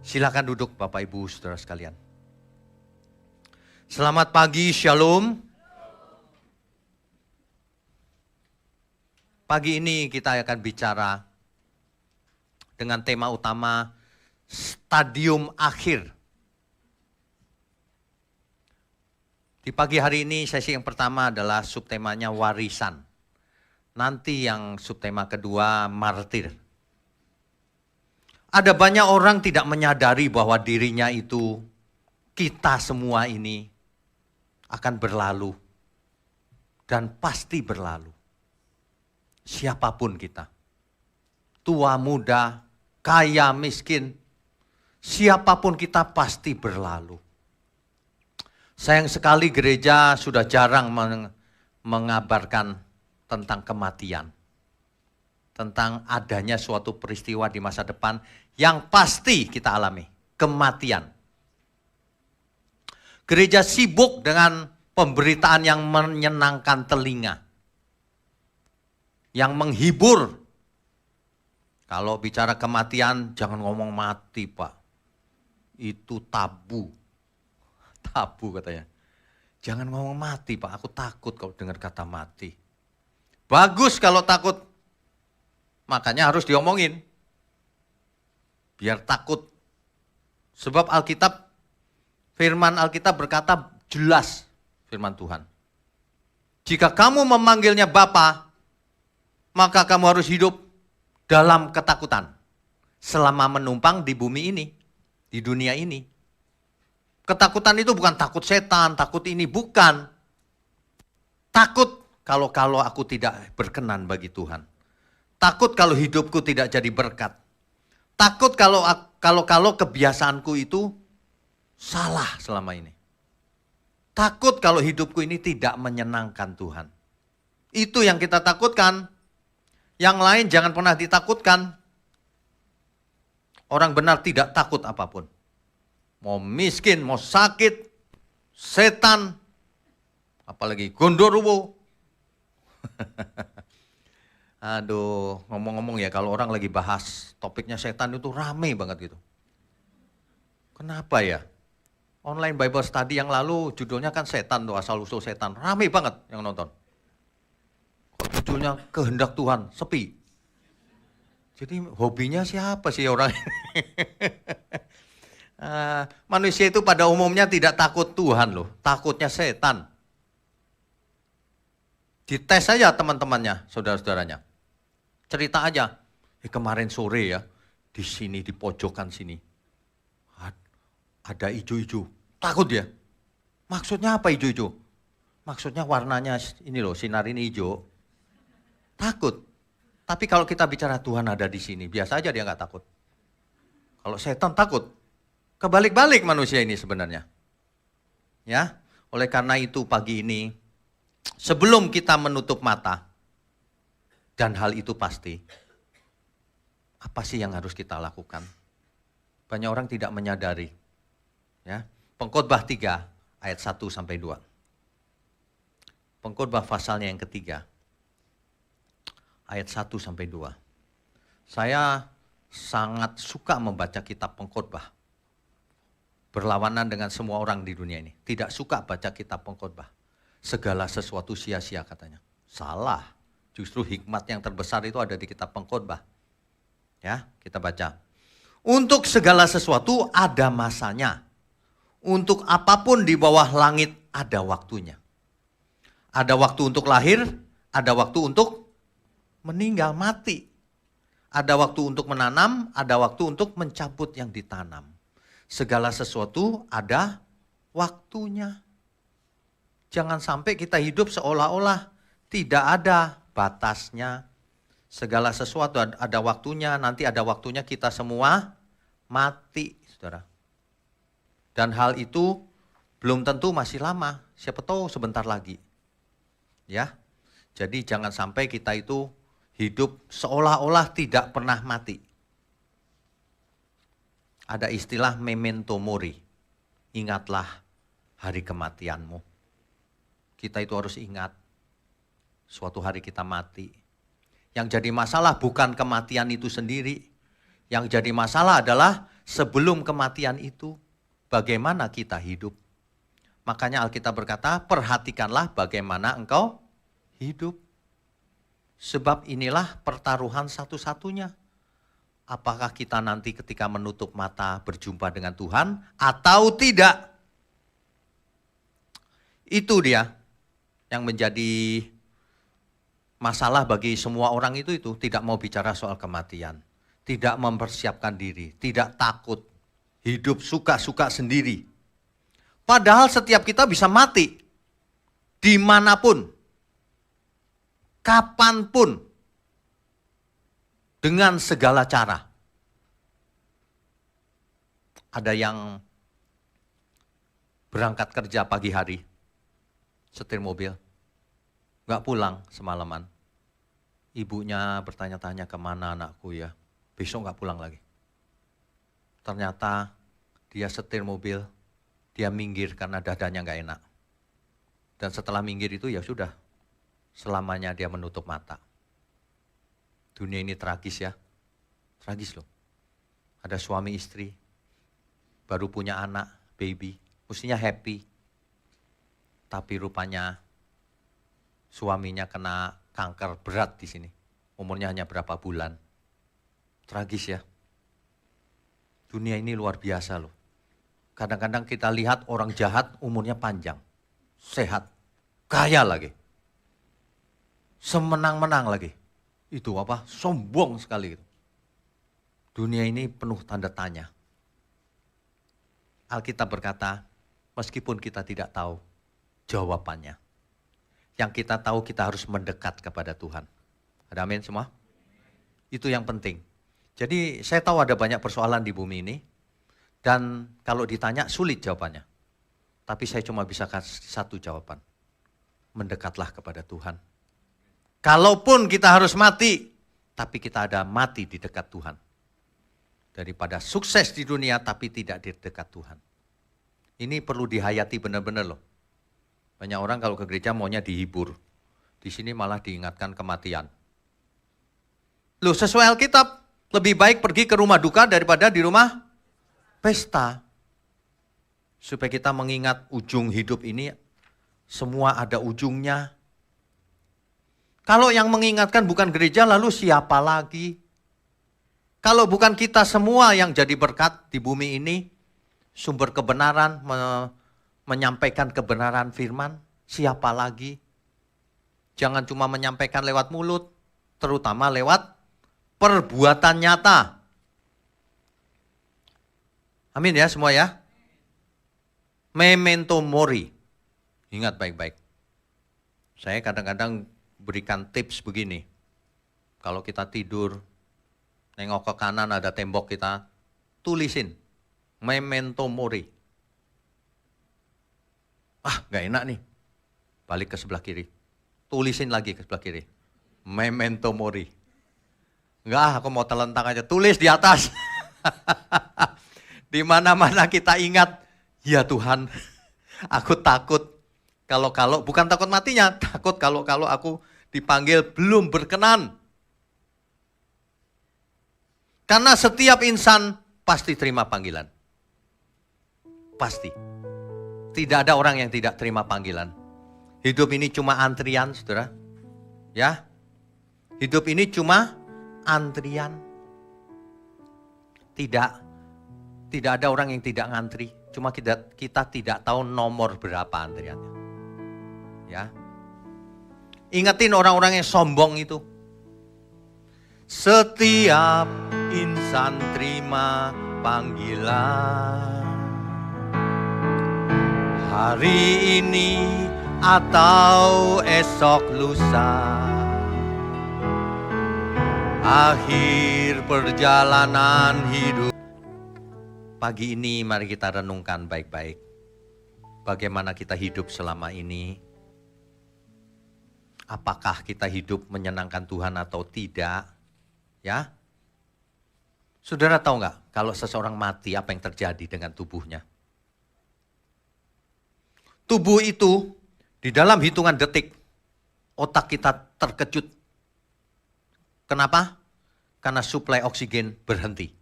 Silakan duduk Bapak Ibu Saudara sekalian. Selamat pagi, Shalom. Pagi ini kita akan bicara dengan tema utama stadium akhir. Di pagi hari ini sesi yang pertama adalah subtemanya warisan. Nanti yang subtema kedua martir. Ada banyak orang tidak menyadari bahwa dirinya itu, kita semua ini akan berlalu. Dan pasti berlalu. Siapapun kita. Tua, muda, kaya, miskin. Siapapun kita pasti berlalu. Sayang sekali gereja sudah jarang mengabarkan tentang kematian. Tentang adanya suatu peristiwa di masa depan yang pasti kita alami, kematian. Gereja sibuk dengan pemberitaan yang menyenangkan telinga, yang menghibur. Kalau bicara kematian, jangan ngomong mati Pak, itu tabu. Tabu katanya. Jangan ngomong mati Pak, aku takut kalau dengar kata mati. Bagus kalau takut. Makanya harus diomongin. Biar takut. Sebab Alkitab, firman Alkitab berkata jelas firman Tuhan. Jika kamu memanggilnya Bapa, maka kamu harus hidup dalam ketakutan. Selama menumpang di bumi ini, di dunia ini. Ketakutan itu bukan takut setan, takut ini, bukan. Takut kalau aku tidak berkenan bagi Tuhan. Takut kalau hidupku tidak jadi berkat. Takut kalau kebiasaanku itu salah selama ini. Takut kalau hidupku ini tidak menyenangkan Tuhan. Itu yang kita takutkan. Yang lain jangan pernah ditakutkan. Orang benar tidak takut apapun. Mau miskin, mau sakit, setan, apalagi gondoruwo. Aduh, ngomong-ngomong ya, kalau orang lagi bahas topiknya setan itu rame banget gitu. Kenapa ya? Online Bible Study yang lalu judulnya kan setan tuh, asal-usul setan. Rame banget yang nonton. Kok judulnya kehendak Tuhan, sepi. Jadi hobinya siapa sih orang ini? Manusia itu pada umumnya tidak takut Tuhan loh, takutnya setan. Dites saja teman-temannya, saudara-saudaranya. Cerita aja, kemarin sore ya, di sini, di pojokan sini, ada ijo-ijo. Takut ya? Maksudnya apa ijo-ijo? Maksudnya warnanya ini loh, sinar ini hijau. Takut. Tapi kalau kita bicara Tuhan ada di sini, biasa aja dia nggak takut. Kalau setan takut. Kebalik-balik manusia ini sebenarnya. Ya, oleh karena itu pagi ini, sebelum kita menutup mata, dan hal itu pasti, apa sih yang harus kita lakukan? Banyak orang tidak menyadari. Ya, Pengkhotbah 3 ayat 1-2. Pengkhotbah pasalnya yang ketiga, ayat 1-2. Saya sangat suka membaca kitab Pengkhotbah. Berlawanan dengan semua orang di dunia ini. Tidak suka baca kitab Pengkhotbah. Segala sesuatu sia-sia katanya. Salah. Justru hikmat yang terbesar itu ada di kitab Pengkhotbah. Ya, kita baca. Untuk segala sesuatu ada masanya. Untuk apapun di bawah langit ada waktunya. Ada waktu untuk lahir, ada waktu untuk meninggal, mati. Ada waktu untuk menanam, ada waktu untuk mencabut yang ditanam. Segala sesuatu ada waktunya. Jangan sampai kita hidup seolah-olah tidak ada batasnya. Segala sesuatu ada waktunya, nanti ada waktunya kita semua mati, saudara. Dan hal itu belum tentu masih lama, siapa tahu sebentar lagi. Ya, jadi jangan sampai kita itu hidup seolah-olah tidak pernah mati. Ada istilah memento mori, ingatlah hari kematianmu. Kita itu harus ingat, suatu hari kita mati. Yang jadi masalah bukan kematian itu sendiri. Yang jadi masalah adalah sebelum kematian itu, bagaimana kita hidup. Makanya Alkitab berkata, perhatikanlah bagaimana engkau hidup. Sebab inilah pertaruhan satu-satunya. Apakah kita nanti ketika menutup mata berjumpa dengan Tuhan atau tidak? Itu dia yang menjadi masalah bagi semua orang itu tidak mau bicara soal kematian. Tidak mempersiapkan diri, tidak takut, hidup suka-suka sendiri. Padahal setiap kita bisa mati, dimanapun, kapanpun, dengan segala cara. Ada yang berangkat kerja pagi hari, setir mobil, nggak pulang semalaman. Ibunya bertanya-tanya, kemana anakku ya? Besok nggak pulang lagi. Ternyata dia setir mobil, dia minggir karena dadanya nggak enak. Dan setelah minggir itu ya sudah, selamanya dia menutup mata. Dunia ini tragis ya, tragis loh. Ada suami istri, baru punya anak, baby, mestinya happy. Tapi rupanya suaminya kena kanker berat di sini. Umurnya hanya berapa bulan. Tragis ya. Dunia ini luar biasa loh. Kadang-kadang kita lihat orang jahat umurnya panjang, sehat, kaya lagi. Semenang-menang lagi. Itu apa? Sombong sekali. Dunia ini penuh tanda tanya. Alkitab berkata, meskipun kita tidak tahu jawabannya, yang kita tahu kita harus mendekat kepada Tuhan. Ada amin semua? Itu yang penting. Jadi saya tahu ada banyak persoalan di bumi ini, dan kalau ditanya sulit jawabannya. Tapi saya cuma bisa kasih satu jawaban. Mendekatlah kepada Tuhan. Kalaupun kita harus mati, tapi kita ada mati di dekat Tuhan. Daripada sukses di dunia tapi tidak di dekat Tuhan. Ini perlu dihayati benar-benar loh. Banyak orang kalau ke gereja maunya dihibur. Di sini malah diingatkan kematian. Loh, sesuai Alkitab, lebih baik pergi ke rumah duka daripada di rumah pesta. Supaya kita mengingat ujung hidup ini, semua ada ujungnya. Kalau yang mengingatkan bukan gereja, lalu siapa lagi? Kalau bukan kita semua yang jadi berkat di bumi ini, sumber kebenaran, menyampaikan kebenaran firman, siapa lagi? Jangan cuma menyampaikan lewat mulut, terutama lewat perbuatan nyata. Amin ya semua ya. Memento mori. Ingat baik-baik. Saya kadang-kadang berikan tips begini. Kalau kita tidur, nengok ke kanan ada tembok, kita tulisin. Memento mori. Ah, gak enak nih. Balik ke sebelah kiri. Tulisin lagi ke sebelah kiri. Memento mori. Enggak, aku mau telentang aja. Tulis di atas. Di mana-mana kita ingat, ya Tuhan, aku takut. Kalau bukan takut matinya, takut kalau aku dipanggil belum berkenan. Karena setiap insan pasti terima panggilan. Pasti. Tidak ada orang yang tidak terima panggilan. Hidup ini cuma antrian, saudara. Ya. Hidup ini cuma antrian. Tidak ada orang yang tidak ngantri. Cuma kita tidak tahu nomor berapa antriannya. Ya. Ingatin orang-orang yang sombong itu. Setiap insan terima panggilan. Hari ini atau esok lusa. Akhir perjalanan hidup. Pagi ini mari kita renungkan baik-baik. Bagaimana kita hidup selama ini. Apakah kita hidup menyenangkan Tuhan atau tidak? Ya. Saudara tahu nggak kalau seseorang mati apa yang terjadi dengan tubuhnya? Tubuh itu di dalam hitungan detik otak kita terkejut. Kenapa? Karena suplai oksigen berhenti.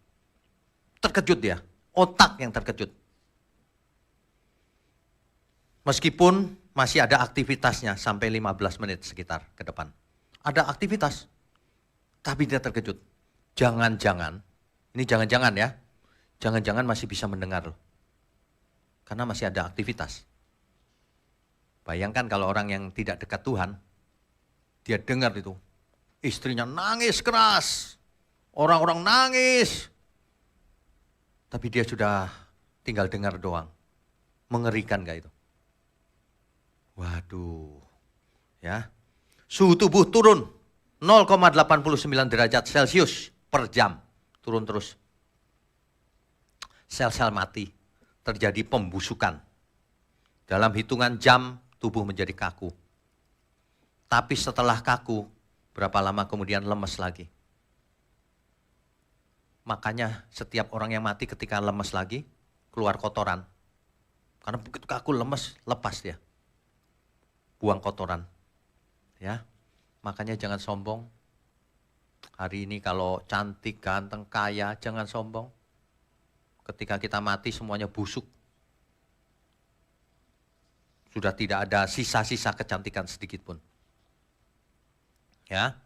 Terkejut dia, otak yang terkejut. Meskipun masih ada aktivitasnya sampai 15 menit sekitar ke depan. Ada aktivitas, tapi dia terkejut. Jangan-jangan, ini jangan-jangan ya, jangan-jangan masih bisa mendengar loh. Karena masih ada aktivitas. Bayangkan kalau orang yang tidak dekat Tuhan, dia dengar itu. Istrinya nangis keras, orang-orang nangis. Tapi dia sudah tinggal dengar doang. Mengerikan gak itu? Waduh, ya. Suhu tubuh turun 0,89 derajat Celcius per jam. Turun terus. Sel-sel mati. Terjadi pembusukan. Dalam hitungan jam, tubuh menjadi kaku. Tapi setelah kaku, berapa lama kemudian lemes lagi. Makanya setiap orang yang mati ketika lemes lagi, keluar kotoran. Karena begitu kaku lemes, lepas dia. Buang kotoran. Ya, makanya jangan sombong. Hari ini kalau cantik, ganteng, kaya, jangan sombong. Ketika kita mati semuanya busuk. Sudah tidak ada sisa-sisa kecantikan sedikit pun. Ya,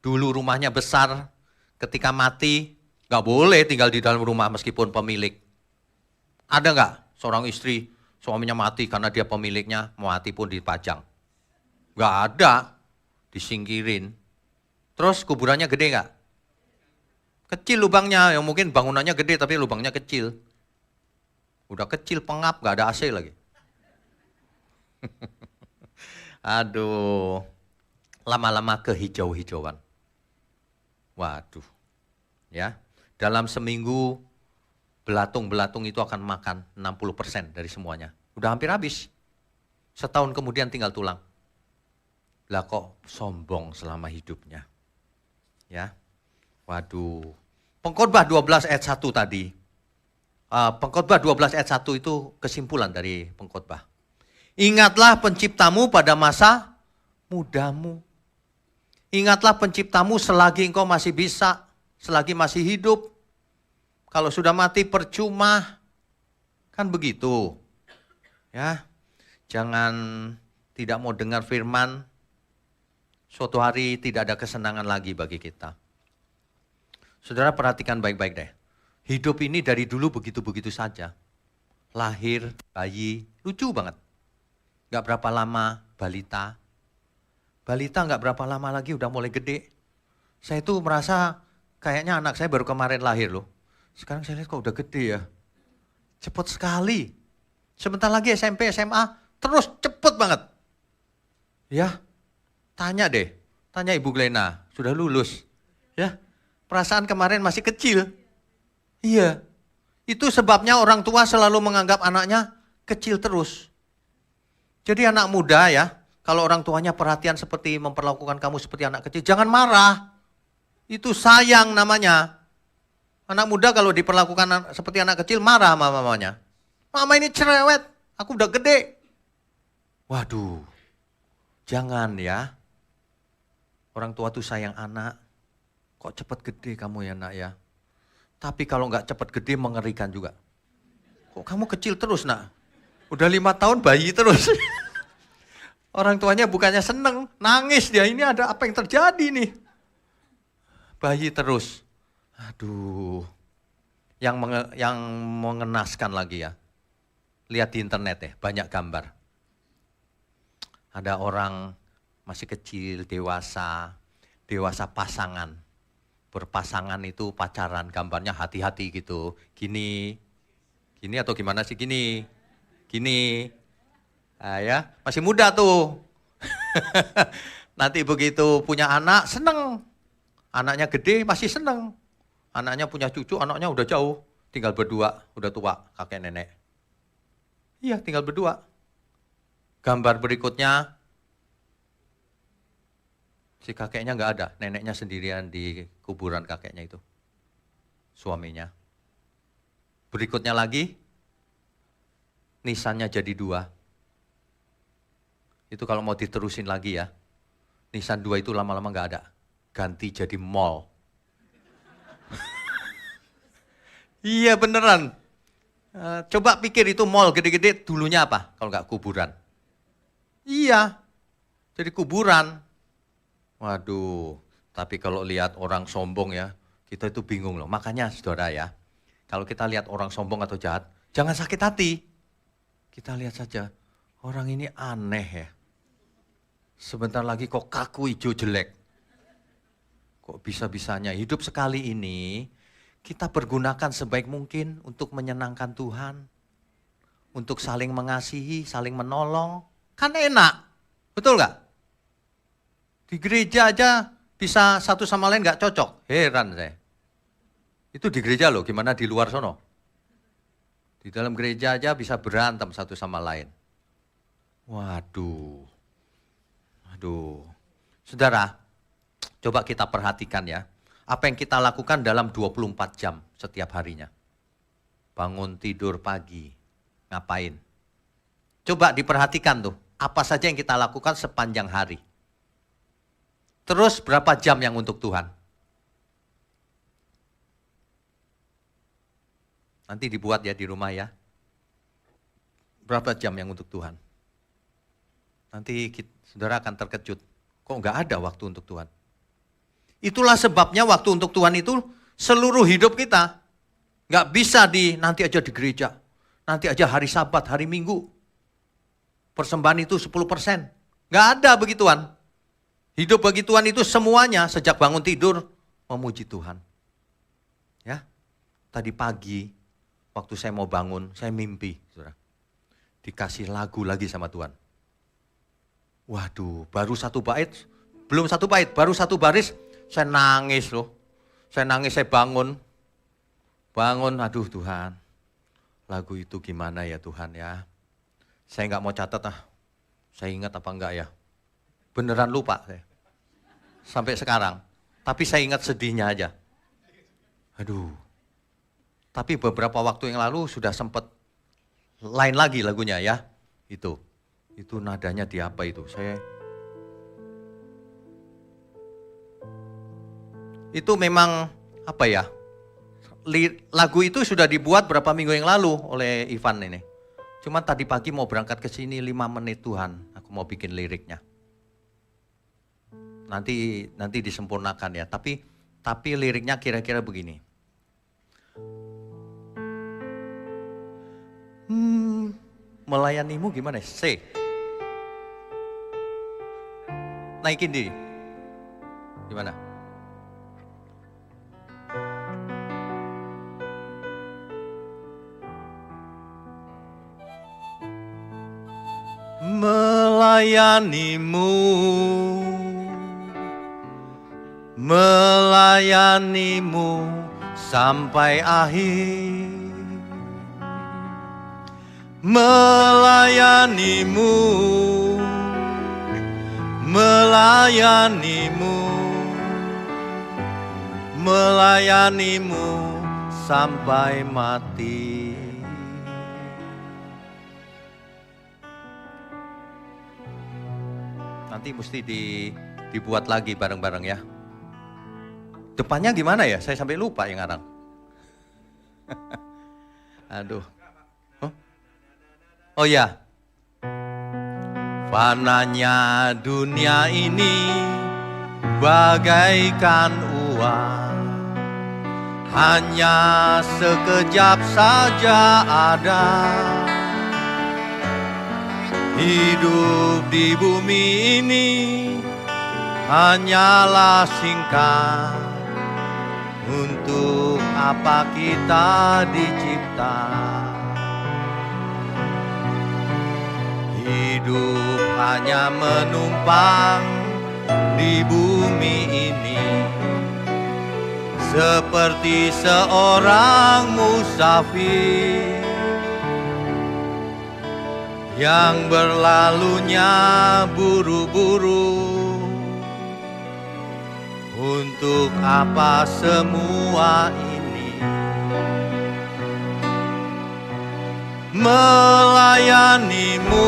dulu rumahnya besar, ketika mati nggak boleh tinggal di dalam rumah meskipun pemilik. Ada nggak seorang istri suaminya mati karena dia pemiliknya, mati pun dipajang? Nggak ada, disingkirin. Terus kuburannya gede nggak? Kecil lubangnya, yang mungkin bangunannya gede tapi lubangnya kecil. Udah kecil pengap, nggak ada AC lagi. Aduh, lama-lama kehijau-hijauan. Waduh, ya. Dalam seminggu belatung-belatung itu akan makan 60% dari semuanya. Udah hampir habis. Setahun kemudian tinggal tulang. Lah kok sombong selama hidupnya. Ya. Waduh. Pengkhotbah 12 ayat 1 tadi. Pengkhotbah 12 ayat 1 itu kesimpulan dari pengkhotbah. Ingatlah penciptamu pada masa mudamu. Ingatlah penciptamu selagi engkau masih bisa, selagi masih hidup. Kalau sudah mati percuma. Kan begitu. Ya. Jangan tidak mau dengar firman. Suatu hari tidak ada kesenangan lagi bagi kita. Saudara perhatikan baik-baik deh. Hidup ini dari dulu begitu-begitu saja. Lahir, bayi, lucu banget. Gak berapa lama balita. Balita gak berapa lama lagi udah mulai gede. Saya tuh merasa kayaknya anak saya baru kemarin lahir loh. Sekarang saya lihat kok udah gede ya. Cepet sekali. Sebentar lagi SMP, SMA, terus cepet banget. Ya, tanya deh. Tanya Ibu Glena, sudah lulus. Ya, perasaan kemarin masih kecil. Iya, itu sebabnya orang tua selalu menganggap anaknya kecil terus. Jadi anak muda ya, kalau orang tuanya perhatian seperti memperlakukan kamu seperti anak kecil, jangan marah. Itu sayang namanya. Anak muda kalau diperlakukan seperti anak kecil, marah sama mamanya. Mama ini cerewet, aku udah gede. Waduh, jangan ya. Orang tua tuh sayang anak. Kok cepet gede kamu ya nak ya. Tapi kalau nggak cepet gede mengerikan juga. Kok kamu kecil terus nak? Udah 5 tahun bayi terus. Orang tuanya bukannya seneng, nangis dia. Ini ada apa yang terjadi nih? Bayi terus. Aduh. Yang mengenaskan lagi ya. Lihat di internet ya, banyak gambar. Ada orang masih kecil, dewasa pasangan. Berpasangan itu pacaran, gambarnya hati-hati gitu. Gini atau gimana sih gini. Nah, ya, masih muda tuh. Nanti begitu punya anak, seneng. Anaknya gede, masih seneng. Anaknya punya cucu, anaknya udah jauh. Tinggal berdua, udah tua, kakek nenek. Iya, tinggal berdua. Gambar berikutnya, si kakeknya nggak ada, neneknya sendirian di kuburan kakeknya itu. Suaminya. Berikutnya lagi, nisannya jadi 2. Itu kalau mau diterusin lagi ya, nisan 2 itu lama-lama nggak ada. Ganti jadi mall. Iya beneran. Coba pikir itu mall gede-gede dulunya apa kalau nggak kuburan? Iya, jadi kuburan. Waduh, tapi kalau lihat orang sombong ya, kita itu bingung loh. Makanya saudara ya, kalau kita lihat orang sombong atau jahat, jangan sakit hati. Kita lihat saja, orang ini aneh ya. Sebentar lagi kok kaku hijau jelek. Kok bisa-bisanya hidup sekali ini, kita pergunakan sebaik mungkin untuk menyenangkan Tuhan. Untuk saling mengasihi, saling menolong. Kan enak, betul nggak? Di gereja aja bisa satu sama lain nggak cocok. Heran saya. Itu di gereja loh, gimana di luar sono? Di dalam gereja aja bisa berantem satu sama lain. Waduh. Saudara, coba kita perhatikan ya. Apa yang kita lakukan dalam 24 jam setiap harinya. Bangun tidur pagi, ngapain? Coba diperhatikan tuh, apa saja yang kita lakukan sepanjang hari. Terus berapa jam yang untuk Tuhan? Nanti dibuat ya di rumah ya. Berapa jam yang untuk Tuhan? Nanti saudara akan terkejut. Kok nggak ada waktu untuk Tuhan? Itulah sebabnya waktu untuk Tuhan itu seluruh hidup kita. Nggak bisa nanti aja di gereja. Nanti aja hari Sabat, hari Minggu. Persembahan itu 10%. Nggak ada begituan. Hidup bagi Tuhan itu semuanya sejak bangun tidur memuji Tuhan. Ya, tadi pagi waktu saya mau bangun, saya mimpi. Saudara. Dikasih lagu lagi sama Tuhan. Waduh, baru satu bait, belum satu bait, baru satu baris, saya nangis loh. Saya nangis, saya bangun, aduh Tuhan, lagu itu gimana ya Tuhan ya. Saya nggak mau catat saya ingat apa enggak ya. Beneran lupa saya, sampai sekarang. Tapi saya ingat sedihnya aja. Aduh, tapi beberapa waktu yang lalu sudah sempat lain lagi lagunya ya, itu nadanya di apa itu? Itu memang apa ya? Lagu itu sudah dibuat berapa minggu yang lalu oleh Ivan ini. Cuma tadi pagi mau berangkat ke sini 5 menit Tuhan, aku mau bikin liriknya. Nanti disempurnakan ya. Tapi liriknya kira-kira begini. Melayanimu gimana? C. Naikin diri. Gimana? Melayanimu sampai akhir. Melayanimu sampai mati. Nanti mesti dibuat lagi bareng-bareng ya. Depannya gimana ya? Saya sampai lupa yang ngarang. Aduh. Oh ya. Fananya dunia ini bagaikan uang. Hanya sekejap saja ada. Hidup di bumi ini hanyalah singkat. Untuk apa kita dicipta? Hidup hanya menumpang di bumi ini, seperti seorang musafir yang berlalunya buru-buru. Untuk apa semua ini? Melayanimu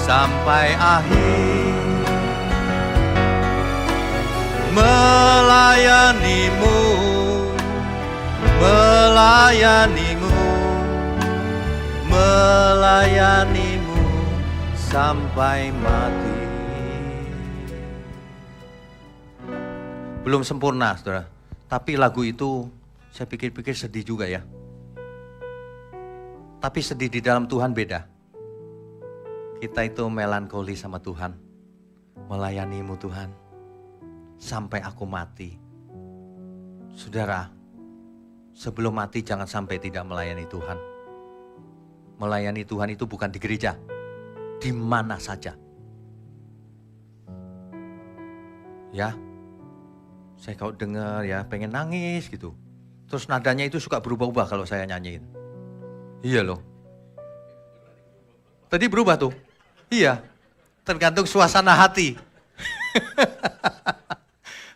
sampai akhir. melayanimu, melayanimu, melayanimu sampai mati. Belum sempurna, saudara. Tapi lagu itu saya pikir-pikir sedih juga ya. Tapi sedih di dalam Tuhan beda. Kita itu melankoli sama Tuhan. Melayanimu Tuhan, sampai aku mati. Saudara, sebelum mati jangan sampai tidak melayani Tuhan. Melayani Tuhan itu bukan di gereja, di mana saja. Ya, saya kalau dengar ya pengen nangis gitu. Terus nadanya itu suka berubah-ubah kalau saya nyanyiin. Iya loh. Tadi berubah tuh. Iya. Tergantung suasana hati.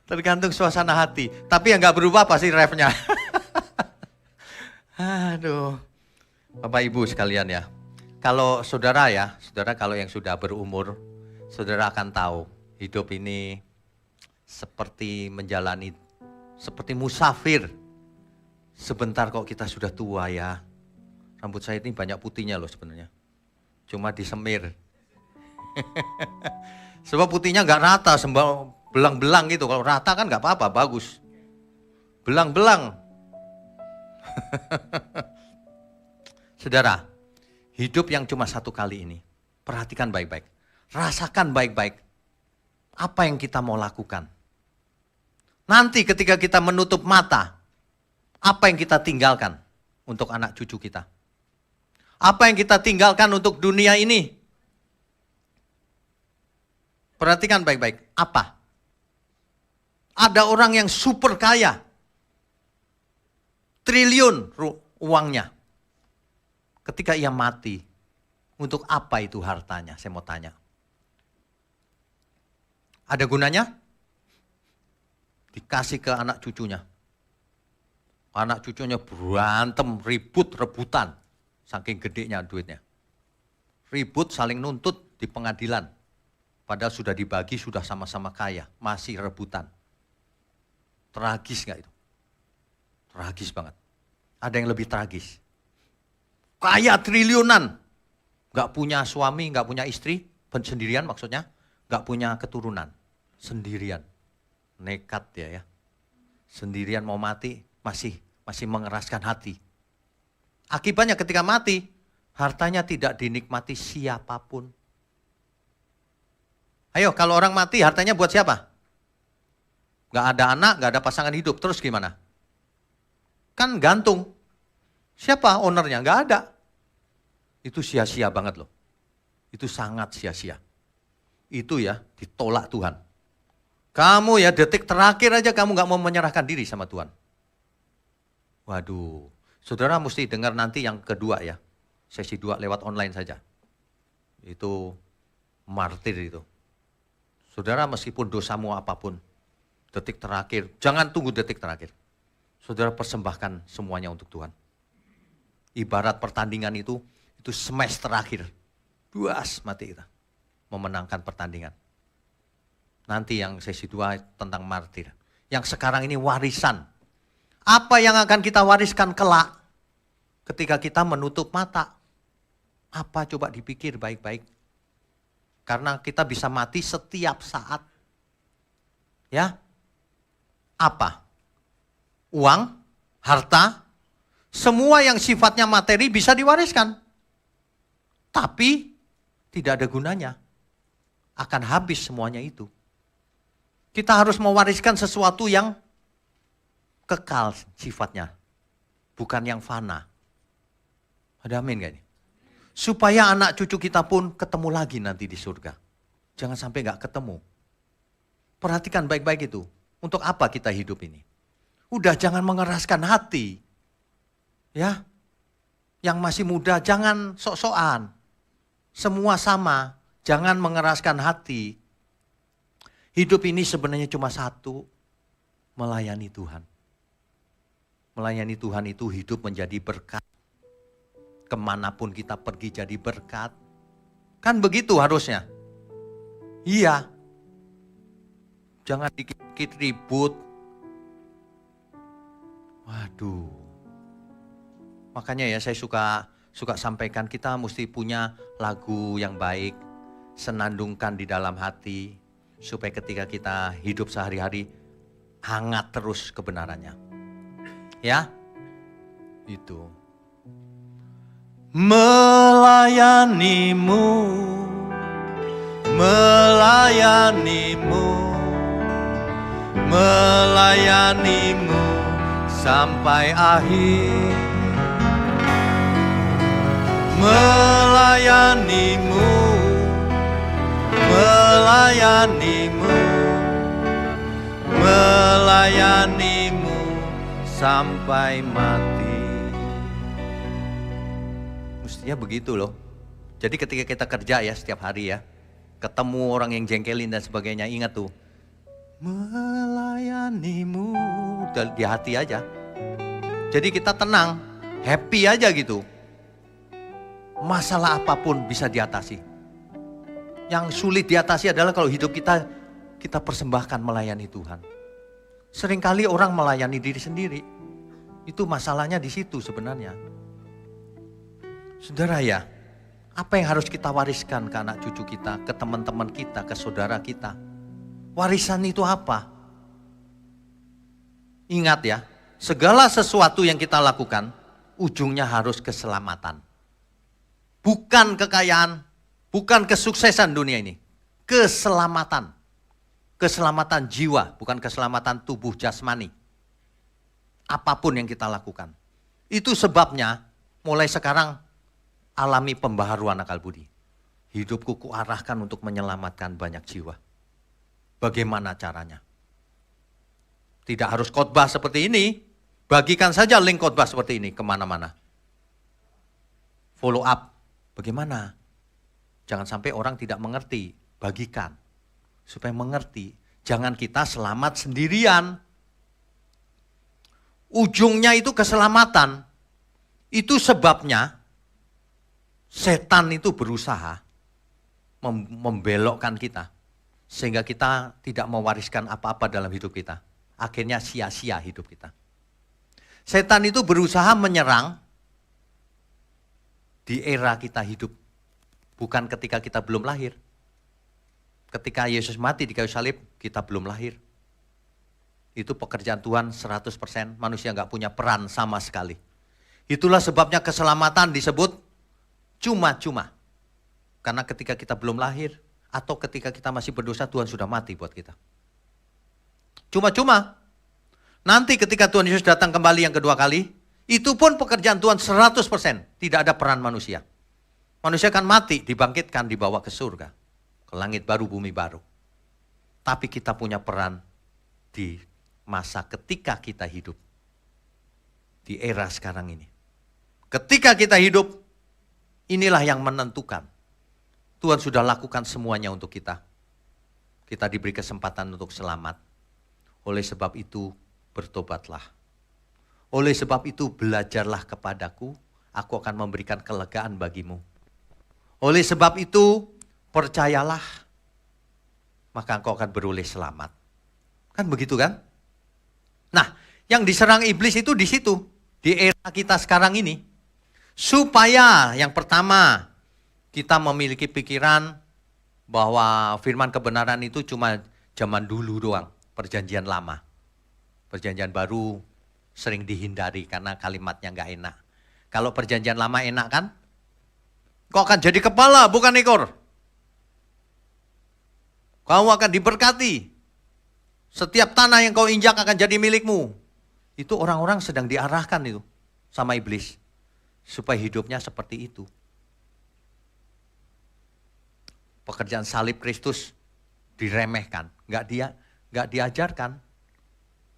Tergantung suasana hati. Tapi yang gak berubah pasti refnya. Aduh. Bapak Ibu sekalian ya. Kalau saudara ya, saudara kalau yang sudah berumur, saudara akan tahu hidup ini seperti menjalani, seperti musafir. Sebentar kok kita sudah tua ya. Rambut saya ini banyak putihnya loh sebenarnya. Cuma disemir. Sebab putihnya nggak rata, belang-belang gitu. Kalau rata kan nggak apa-apa, bagus. Belang-belang. Saudara, hidup yang cuma satu kali ini. Perhatikan baik-baik. Rasakan baik-baik. Apa yang kita mau lakukan. Nanti ketika kita menutup mata, apa yang kita tinggalkan untuk anak cucu kita? Apa yang kita tinggalkan untuk dunia ini? Perhatikan baik-baik. Apa? Ada orang yang super kaya. Triliun uangnya. Ketika ia mati, untuk apa itu hartanya? Saya mau tanya. Ada gunanya? Dikasih ke anak cucunya. Anak cucunya berantem, ribut, rebutan. Saking gedenya duitnya. Ribut, saling nuntut di pengadilan. Padahal sudah dibagi, sudah sama-sama kaya. Masih rebutan. Tragis gak itu? Tragis banget. Ada yang lebih tragis. Kaya triliunan. Gak punya suami, gak punya istri. Sendirian maksudnya. Gak punya keturunan. Sendirian. Nekat dia ya. Sendirian mau mati, masih mengeraskan hati. Akibatnya ketika mati, hartanya tidak dinikmati siapapun. Ayo, kalau orang mati hartanya buat siapa? Gak ada anak, gak ada pasangan hidup, terus gimana? Kan gantung. Siapa ownernya? Gak ada. Itu sia-sia banget loh. Itu sangat sia-sia. Itu ya ditolak Tuhan. Kamu ya detik terakhir aja kamu gak mau menyerahkan diri sama Tuhan. Waduh, saudara mesti dengar nanti yang kedua ya. Sesi 2 lewat online saja. Itu martir itu. Saudara meskipun dosamu apapun, detik terakhir, jangan tunggu detik terakhir. Saudara persembahkan semuanya untuk Tuhan. Ibarat pertandingan itu smash terakhir. Duas mati kita. Memenangkan pertandingan. Nanti yang sesi 2 tentang martir. Yang sekarang ini warisan. Apa yang akan kita wariskan kelak ketika kita menutup mata? Apa coba dipikir baik-baik. Karena kita bisa mati setiap saat. Ya. Apa? Uang, harta, semua yang sifatnya materi bisa diwariskan. Tapi tidak ada gunanya. Akan habis semuanya itu. Kita harus mewariskan sesuatu yang kekal sifatnya. Bukan yang fana. Ada amin gak ini? Supaya anak cucu kita pun ketemu lagi nanti di surga. Jangan sampai gak ketemu. Perhatikan baik-baik itu. Untuk apa kita hidup ini? Udah jangan mengeraskan hati. Ya. Yang masih muda jangan sok-sokan. Semua sama. Jangan mengeraskan hati. Hidup ini sebenarnya cuma satu. Melayani Tuhan. Melayani Tuhan itu hidup menjadi berkat. Kemanapun kita pergi jadi berkat. Kan begitu harusnya. Iya. Jangan dikit-dikit ribut. Waduh. Makanya ya saya suka sampaikan, kita mesti punya lagu yang baik, senandungkan di dalam hati, supaya ketika kita hidup sehari-hari hangat terus kebenarannya. Ya, itu. Melayanimu, melayanimu, melayanimu sampai akhir. Melayanimu, melayanimu, melayanimu sampai mati. Mestinya begitu loh. Jadi ketika kita kerja ya setiap hari ya, ketemu orang yang jengkelin dan sebagainya, ingat tuh, melayanimu di hati aja. Jadi kita tenang, happy aja gitu. Masalah apapun bisa diatasi. Yang sulit diatasi adalah kalau hidup kita persembahkan melayani Tuhan. Seringkali orang melayani diri sendiri. Itu masalahnya di situ sebenarnya. Saudara ya, apa yang harus kita wariskan ke anak cucu kita, ke teman-teman kita, ke saudara kita? Warisan itu apa? Ingat ya, segala sesuatu yang kita lakukan, ujungnya harus keselamatan. Bukan kekayaan, bukan kesuksesan dunia ini. Keselamatan. Keselamatan jiwa, bukan keselamatan tubuh jasmani. Apapun yang kita lakukan. Itu sebabnya mulai sekarang alami pembaharuan akal budi. Hidupku kuarahkan untuk menyelamatkan banyak jiwa. Bagaimana caranya? Tidak harus khotbah seperti ini. Bagikan saja link khotbah seperti ini kemana-mana. Follow up. Bagaimana? Jangan sampai orang tidak mengerti. Bagikan. Supaya mengerti. Jangan kita selamat sendirian. Ujungnya itu keselamatan. Itu sebabnya setan itu berusaha membelokkan kita. Sehingga kita tidak mewariskan apa-apa dalam hidup kita. Akhirnya sia-sia hidup kita. Setan itu berusaha menyerang di era kita hidup. Bukan ketika kita belum lahir. Ketika Yesus mati di kayu salib, kita belum lahir. Itu pekerjaan Tuhan 100%, manusia nggak punya peran sama sekali. Itulah sebabnya keselamatan disebut cuma-cuma. Karena ketika kita belum lahir, atau ketika kita masih berdosa, Tuhan sudah mati buat kita. Cuma-cuma. Nanti ketika Tuhan Yesus datang kembali yang kedua kali, itu pun pekerjaan Tuhan 100%. Tidak ada peran manusia. Manusia akan mati, dibangkitkan, dibawa ke surga. Ke langit baru, bumi baru. Tapi kita punya peran di masa ketika kita hidup. Di era sekarang ini. Ketika kita hidup, inilah yang menentukan. Tuhan sudah lakukan semuanya untuk kita. Kita diberi kesempatan untuk selamat. Oleh sebab itu, bertobatlah. Oleh sebab itu belajarlah kepadaku, aku akan memberikan kelegaan bagimu. Oleh sebab itu percayalah, maka engkau akan beroleh selamat. Kan begitu kan? Nah, yang diserang iblis itu di situ, di era kita sekarang ini. Supaya yang pertama, kita memiliki pikiran bahwa firman kebenaran itu cuma zaman dulu doang, perjanjian lama. Perjanjian baru sering dihindari karena kalimatnya nggak enak. Kalau perjanjian lama enak kan? Kau akan jadi kepala bukan ekor. Kau akan diberkati. Setiap tanah yang kau injak akan jadi milikmu. Itu orang-orang sedang diarahkan itu sama iblis. Supaya hidupnya seperti itu. Pekerjaan salib Kristus diremehkan. Nggak diajarkan.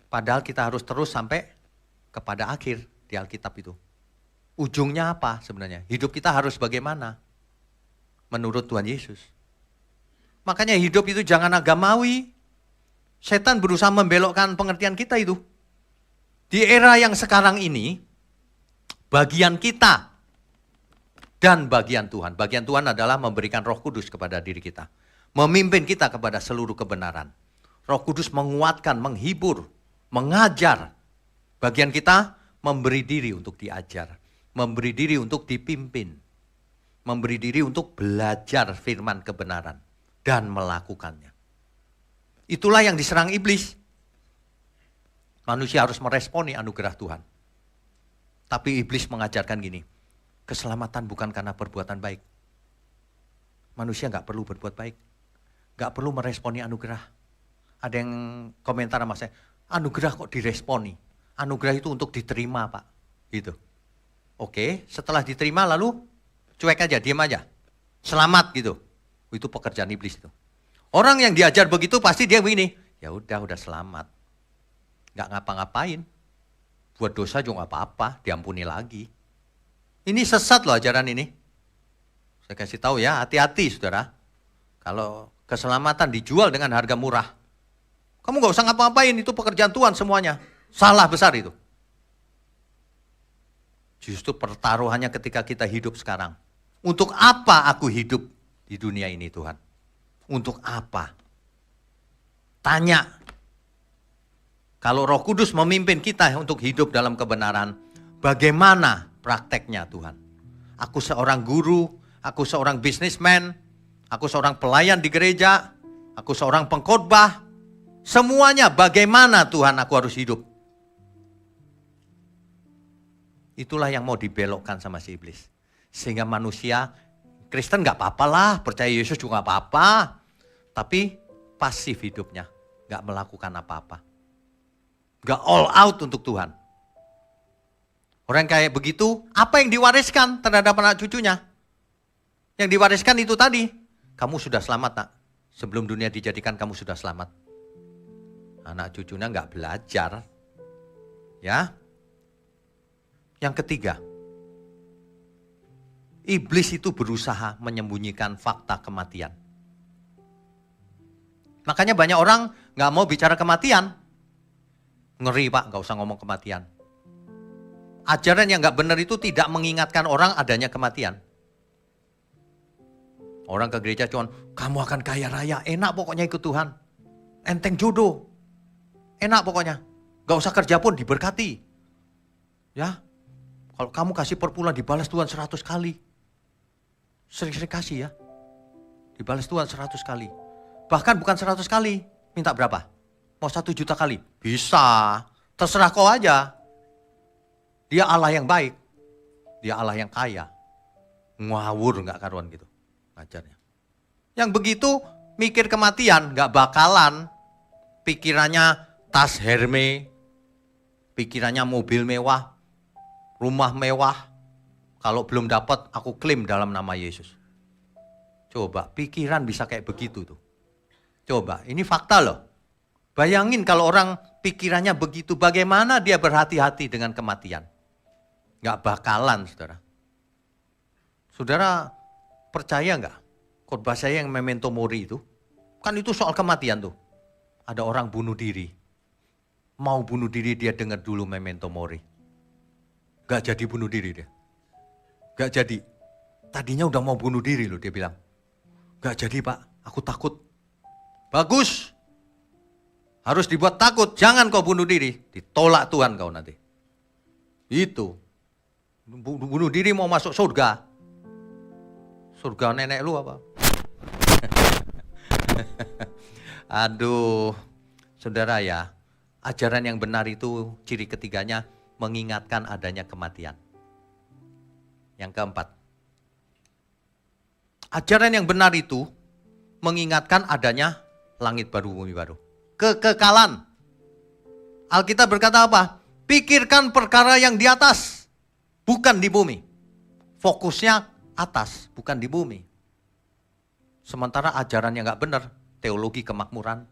Padahal kita harus terus sampai kepada akhir di Alkitab itu. Ujungnya apa sebenarnya? Hidup kita harus bagaimana? Menurut Tuhan Yesus. Makanya hidup itu jangan agamawi. Setan berusaha membelokkan pengertian kita itu. Di era yang sekarang ini, bagian kita dan bagian Tuhan. Bagian Tuhan adalah memberikan Roh Kudus kepada diri kita. Memimpin kita kepada seluruh kebenaran. Roh Kudus menguatkan, menghibur, mengajar. Bagian kita memberi diri untuk diajar, memberi diri untuk dipimpin, memberi diri untuk belajar firman kebenaran dan melakukannya. Itulah yang diserang iblis. Manusia harus meresponi anugerah Tuhan. Tapi iblis mengajarkan gini, keselamatan bukan karena perbuatan baik. Manusia nggak perlu berbuat baik, nggak perlu meresponi anugerah. Ada yang komentar sama saya, anugerah kok diresponi? Anugerah itu untuk diterima, Pak. Gitu. Oke, setelah diterima lalu cuek aja, diam aja. Selamat gitu. Itu pekerjaan iblis itu. Orang yang diajar begitu pasti dia begini, ya udah selamat. Nggak ngapa-ngapain. Buat dosa juga nggak apa-apa, diampuni lagi. Ini sesat loh ajaran ini. Saya kasih tahu ya, hati-hati saudara. Kalau keselamatan dijual dengan harga murah, kamu nggak usah ngapa-ngapain, itu pekerjaan Tuhan semuanya. Salah besar itu. Justru pertaruhannya ketika kita hidup sekarang. Untuk apa aku hidup di dunia ini Tuhan? Untuk apa? Tanya. Kalau Roh Kudus memimpin kita untuk hidup dalam kebenaran, bagaimana prakteknya Tuhan? Aku seorang guru, aku seorang bisnismen, aku seorang pelayan di gereja, aku seorang pengkhotbah. Semuanya bagaimana Tuhan aku harus hidup? Itulah yang mau dibelokkan sama si iblis. Sehingga manusia, Kristen gak apa-apa lah, percaya Yesus juga gak apa-apa. Tapi pasif hidupnya, gak melakukan apa-apa. Gak all out untuk Tuhan. Orang kayak begitu, apa yang diwariskan terhadap anak cucunya? Yang diwariskan itu tadi, kamu sudah selamat nak. Sebelum dunia dijadikan kamu sudah selamat. Anak cucunya gak belajar. Ya. Yang ketiga, iblis itu berusaha menyembunyikan fakta kematian. Makanya banyak orang gak mau bicara kematian. Ngeri Pak, gak usah ngomong kematian. Ajaran yang gak benar itu tidak mengingatkan orang adanya kematian. Orang ke gereja cuman, kamu akan kaya raya, enak pokoknya ikut Tuhan. Enteng jodoh, enak pokoknya. Gak usah kerja pun diberkati. Ya, kalau kamu kasih per bulan dibalas Tuhan 100 kali. Sering-sering kasih ya. Dibalas Tuhan 100 kali. Bahkan bukan 100 kali. Minta berapa? Mau 1 juta kali? Bisa. Terserah kau aja. Dia Allah yang baik. Dia Allah yang kaya. Ngawur gak karuan gitu. Ajarnya. Yang begitu mikir kematian gak bakalan. Pikirannya tas Hermes. Pikirannya mobil mewah. Rumah mewah, kalau belum dapat aku klaim dalam nama Yesus. Coba, pikiran bisa kayak begitu tuh. Coba, ini fakta loh. Bayangin kalau orang pikirannya begitu, bagaimana dia berhati-hati dengan kematian. Gak bakalan, saudara. Saudara percaya gak? Khotbah saya yang Memento Mori itu, kan itu soal kematian tuh. Ada orang bunuh diri. Mau bunuh diri dia dengar dulu Memento Mori. Gak jadi bunuh diri dia. Gak jadi. Tadinya udah mau bunuh diri loh dia bilang. Gak jadi Pak, aku takut. Bagus. Harus dibuat takut, jangan kau bunuh diri. Ditolak Tuhan kau nanti. Itu. Bunuh diri mau masuk surga. Surga nenek lu apa? Aduh, saudara ya. Ajaran yang benar itu ciri ketiganya mengingatkan adanya kematian. Yang keempat, ajaran yang benar itu mengingatkan adanya langit baru, bumi baru. Kekekalan. Alkitab berkata apa? Pikirkan perkara yang di atas, bukan di bumi. Fokusnya atas, bukan di bumi. Sementara ajaran yang gak benar, teologi kemakmuran,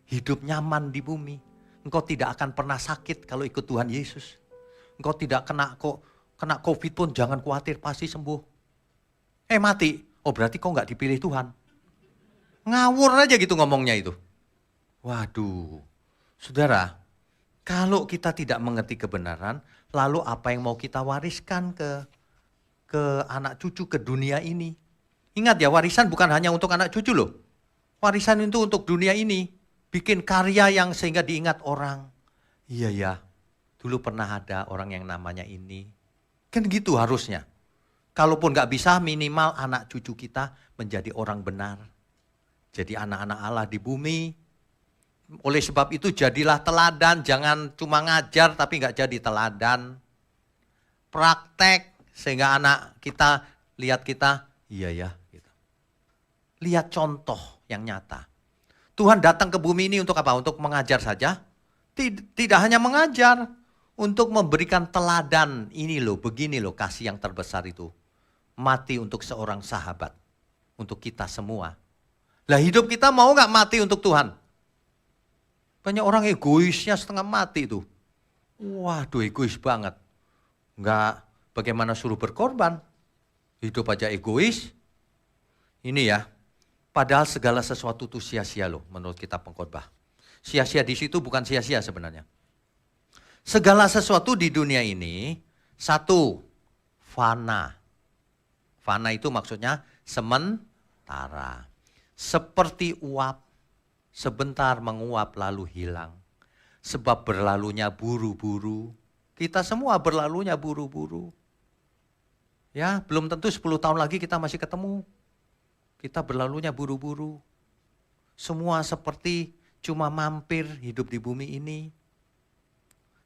hidup nyaman di bumi. Engkau tidak akan pernah sakit kalau ikut Tuhan Yesus. Engkau tidak kena COVID pun jangan khawatir, pasti sembuh. Mati, oh berarti kau nggak dipilih Tuhan. Ngawur aja gitu ngomongnya itu. Waduh, saudara, kalau kita tidak mengerti kebenaran, lalu apa yang mau kita wariskan ke anak cucu, ke dunia ini? Ingat ya, warisan bukan hanya untuk anak cucu loh. Warisan itu untuk dunia ini. Bikin karya yang sehingga diingat orang. Iya ya, dulu pernah ada orang yang namanya ini. Kan gitu harusnya. Kalaupun nggak bisa, minimal anak cucu kita menjadi orang benar. Jadi anak-anak Allah di bumi. Oleh sebab itu jadilah teladan, jangan cuma ngajar tapi nggak jadi teladan. Praktek, sehingga anak kita lihat kita, iya ya. Gitu. Lihat contoh yang nyata. Tuhan datang ke bumi ini untuk apa? Untuk mengajar saja? Tidak hanya mengajar, untuk memberikan teladan. Ini loh, begini loh kasih yang terbesar itu. Mati untuk seorang sahabat, untuk kita semua. Lah hidup kita mau gak mati untuk Tuhan? Banyak orang egoisnya setengah mati itu. Waduh egois banget. Enggak bagaimana suruh berkorban. Hidup aja egois. Ini ya, padahal segala sesuatu itu sia-sia loh menurut kitab pengkhotbah. Sia-sia di situ bukan sia-sia sebenarnya. Segala sesuatu di dunia ini, satu, fana. Fana itu maksudnya sementara. Seperti uap, sebentar menguap lalu hilang. Sebab berlalunya buru-buru. Kita semua berlalunya buru-buru. Ya, belum tentu 10 tahun lagi kita masih ketemu. Kita berlalunya buru-buru. Semua seperti cuma mampir hidup di bumi ini.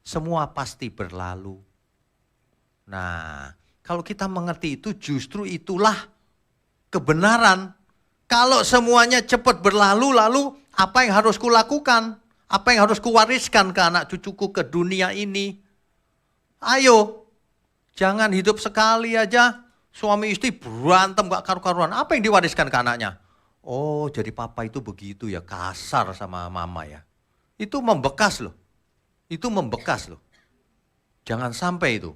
Semua pasti berlalu. Nah, kalau kita mengerti itu justru itulah kebenaran. Kalau semuanya cepat berlalu, lalu apa yang harus kulakukan? Apa yang harus kuwariskan ke anak cucuku ke dunia ini? Ayo, jangan hidup sekali aja suami istri berantem gak karu-karuan. Apa yang diwariskan ke anaknya? Oh, jadi papa itu begitu ya, kasar sama mama ya. Itu membekas loh. Itu membekas loh. Jangan sampai itu.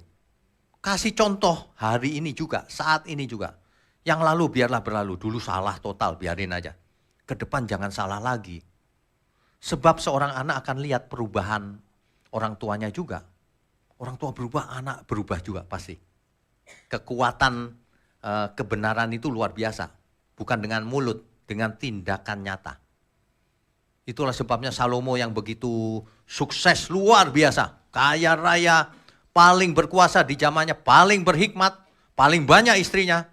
Kasih contoh hari ini juga, saat ini juga. Yang lalu biarlah berlalu, dulu salah total, biarin aja. Ke depan jangan salah lagi. Sebab seorang anak akan lihat perubahan orang tuanya juga. Orang tua berubah, anak berubah juga pasti. Kekuatan kebenaran itu luar biasa. Bukan dengan mulut, dengan tindakan nyata. Itulah sebabnya Salomo yang begitu sukses luar biasa. Kaya raya, paling berkuasa di zamannya, paling berhikmat, paling banyak istrinya.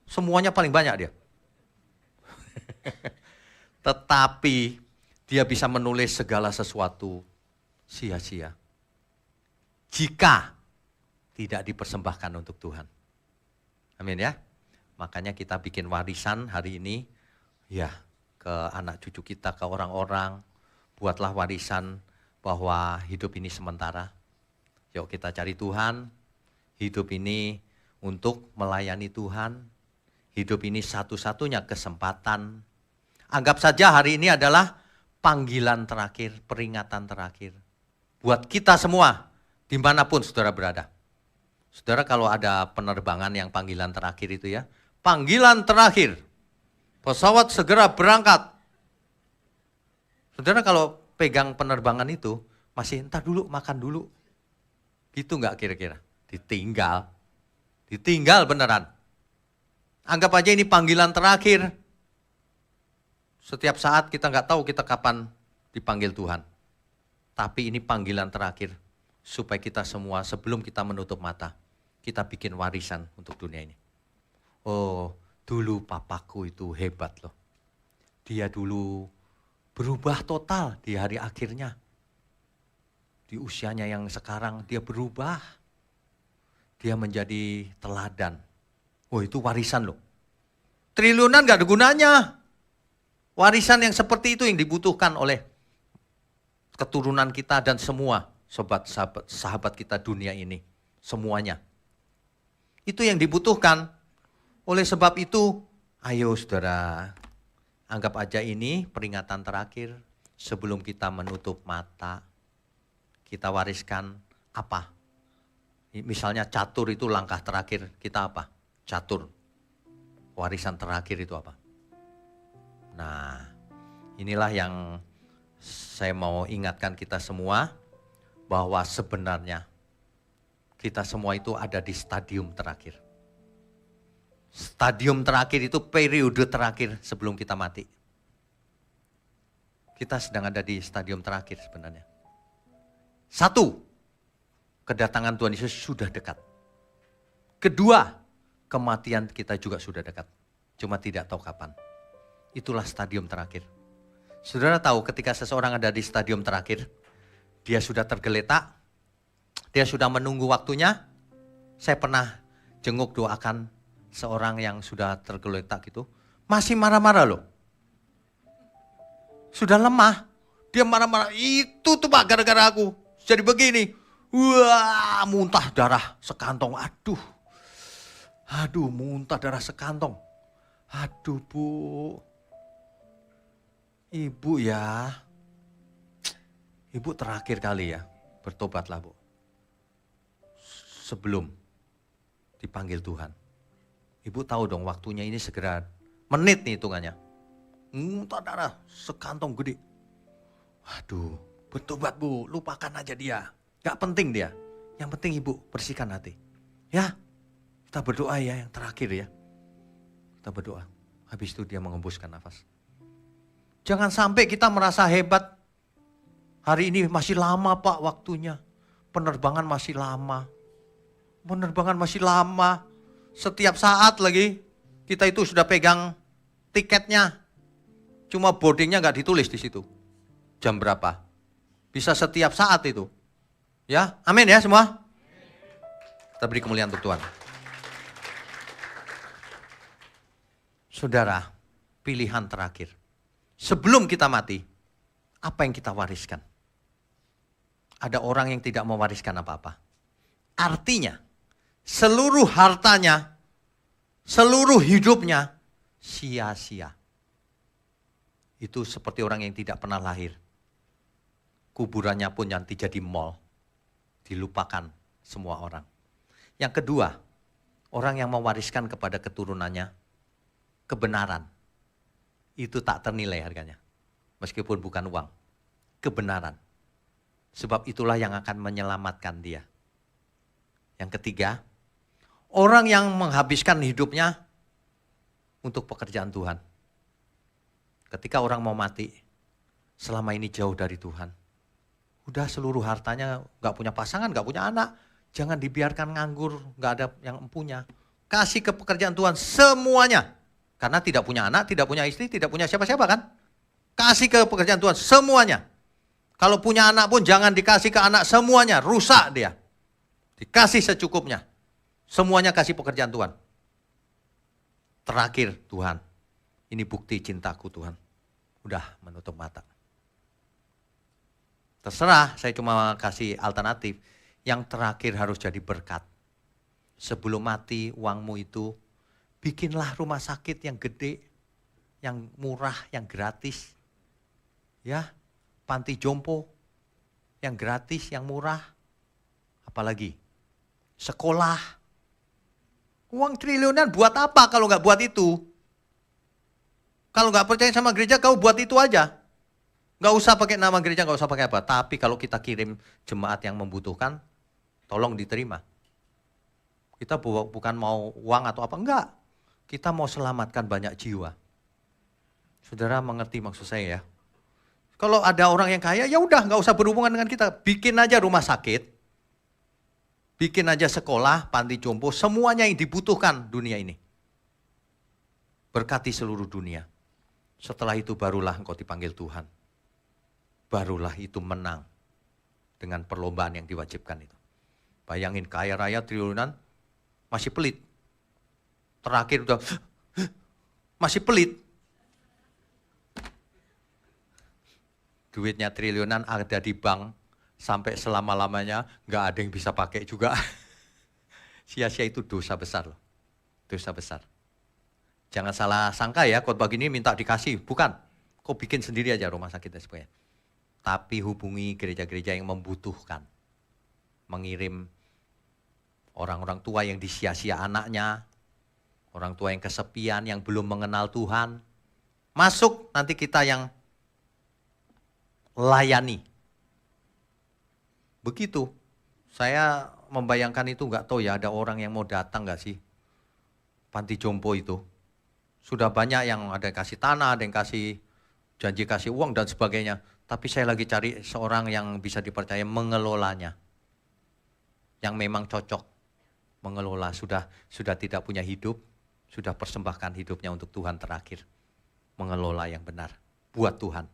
Semuanya paling banyak dia. Tetapi dia bisa menulis segala sesuatu sia-sia. Jika tidak dipersembahkan untuk Tuhan. Amin ya. Makanya kita bikin warisan hari ini. Ya, ke anak cucu kita, ke orang-orang. Buatlah warisan bahwa hidup ini sementara. Yuk kita cari Tuhan. Hidup ini untuk melayani Tuhan. Hidup ini satu-satunya kesempatan. Anggap saja hari ini adalah panggilan terakhir, peringatan terakhir. Buat kita semua, dimanapun saudara berada. Saudara kalau ada penerbangan yang panggilan terakhir itu ya. Panggilan terakhir. Pesawat segera berangkat. Saudara kalau pegang penerbangan itu, masih entar dulu, makan dulu. Gitu enggak kira-kira? Ditinggal. Ditinggal beneran. Anggap aja ini panggilan terakhir. Setiap saat kita nggak tahu kita kapan dipanggil Tuhan. Tapi ini panggilan terakhir. Supaya kita semua sebelum kita menutup mata. Kita bikin warisan untuk dunia ini. Oh, dulu papaku itu hebat loh. Dia dulu berubah total di hari akhirnya. Di usianya yang sekarang dia berubah. Dia menjadi teladan. Oh itu warisan loh. Triliunan gak ada gunanya. Warisan yang seperti itu yang dibutuhkan oleh keturunan kita dan semua sahabat kita dunia ini. Semuanya. Itu yang dibutuhkan. Oleh sebab itu, ayo saudara, anggap aja ini peringatan terakhir sebelum kita menutup mata. Kita wariskan apa? Misalnya catur itu langkah terakhir kita apa? Catur. Warisan terakhir itu apa? Nah, inilah yang saya mau ingatkan kita semua bahwa sebenarnya kita semua itu ada di stadium terakhir. Stadium terakhir itu periode terakhir sebelum kita mati. Kita sedang ada di stadium terakhir sebenarnya. Satu, kedatangan Tuhan Yesus sudah dekat. Kedua, kematian kita juga sudah dekat. Cuma tidak tahu kapan. Itulah stadium terakhir. Saudara tahu ketika seseorang ada di stadium terakhir, dia sudah tergeletak, dia sudah menunggu waktunya. Saya pernah jenguk doakan seorang yang sudah tergeletak gitu, masih marah-marah loh. Sudah lemah, dia marah-marah, itu tuh Pak gara-gara aku jadi begini. Wah, muntah darah sekantong, aduh muntah darah sekantong. Aduh Bu, Ibu ya, Ibu terakhir kali ya, bertobatlah Bu. Sebelum dipanggil Tuhan. Ibu tahu dong waktunya ini segera, menit nih hitungannya. Muntah darah sekantong gede. Waduh, bertobat Bu, lupakan aja dia. Gak penting dia, yang penting Ibu bersihkan hati. Ya, kita berdoa ya yang terakhir ya. Kita berdoa, habis itu dia mengembuskan nafas. Jangan sampai kita merasa hebat. Hari ini masih lama Pak waktunya. Penerbangan masih lama. Setiap saat lagi kita itu sudah pegang tiketnya. Cuma boardingnya gak ditulis di situ. Jam berapa. Bisa setiap saat itu. Ya, amin ya semua. Kita beri kemuliaan untuk Tuhan. Saudara, pilihan terakhir. Sebelum kita mati, apa yang kita wariskan? Ada orang yang tidak mewariskan apa-apa. Artinya, seluruh hartanya, seluruh hidupnya sia-sia. Itu seperti orang yang tidak pernah lahir. Kuburannya pun nanti jadi mall. Dilupakan semua orang. Yang kedua, orang yang mewariskan kepada keturunannya kebenaran. Itu tak ternilai harganya. Meskipun bukan uang. Kebenaran. Sebab itulah yang akan menyelamatkan dia. Yang ketiga, orang yang menghabiskan hidupnya untuk pekerjaan Tuhan. Ketika orang mau mati, selama ini jauh dari Tuhan. Udah seluruh hartanya gak punya pasangan, gak punya anak. Jangan dibiarkan nganggur, gak ada yang punya. Kasih ke pekerjaan Tuhan semuanya. Karena tidak punya anak, tidak punya istri, tidak punya siapa-siapa kan. Kasih ke pekerjaan Tuhan semuanya. Kalau punya anak pun jangan dikasih ke anak semuanya, rusak dia. Dikasih secukupnya. Semuanya kasih pekerjaan Tuhan. Terakhir Tuhan, ini bukti cintaku Tuhan. Udah menutup mata. Terserah, saya cuma kasih alternatif. Yang terakhir harus jadi berkat. Sebelum mati uangmu itu, bikinlah rumah sakit yang gede, yang murah, yang gratis. Ya, panti jompo, yang gratis, yang murah. Apalagi, sekolah. Uang triliunan buat apa kalau nggak buat itu? Kalau nggak percaya sama gereja, kau buat itu aja. Nggak usah pakai nama gereja, nggak usah pakai apa. Tapi kalau kita kirim jemaat yang membutuhkan, tolong diterima. Kita bukan mau uang atau apa, enggak. Kita mau selamatkan banyak jiwa. Saudara mengerti maksud saya ya? Kalau ada orang yang kaya, ya udah nggak usah berhubungan dengan kita. Bikin aja rumah sakit, bikin aja sekolah, panti jompo, semuanya yang dibutuhkan dunia ini. Berkati seluruh dunia. Setelah itu barulah engkau dipanggil Tuhan. Barulah itu menang dengan perlombaan yang diwajibkan itu. Bayangin kaya raya triliunan masih pelit. Terakhir udah masih pelit. Duitnya triliunan ada di bank sampai selama-lamanya nggak ada yang bisa pakai juga. Sia-sia itu dosa besar loh. Dosa besar. Jangan salah sangka ya, khotbah gini minta dikasih. Bukan. Kau bikin sendiri aja rumah sakitnya supaya. Tapi hubungi gereja-gereja yang membutuhkan. Mengirim orang-orang tua yang disia-sia anaknya. Orang tua yang kesepian, yang belum mengenal Tuhan. Masuk, nanti kita yang layani. Begitu. Saya membayangkan itu nggak tahu ya, ada orang yang mau datang nggak sih? Panti jompo itu. Sudah banyak yang ada yang kasih tanah, ada yang kasih janji kasih uang dan sebagainya. Tapi saya lagi cari seorang yang bisa dipercaya mengelolanya. yang memang cocok mengelola, sudah tidak punya hidup, sudah persembahkan hidupnya untuk Tuhan terakhir. Mengelola yang benar, buat Tuhan.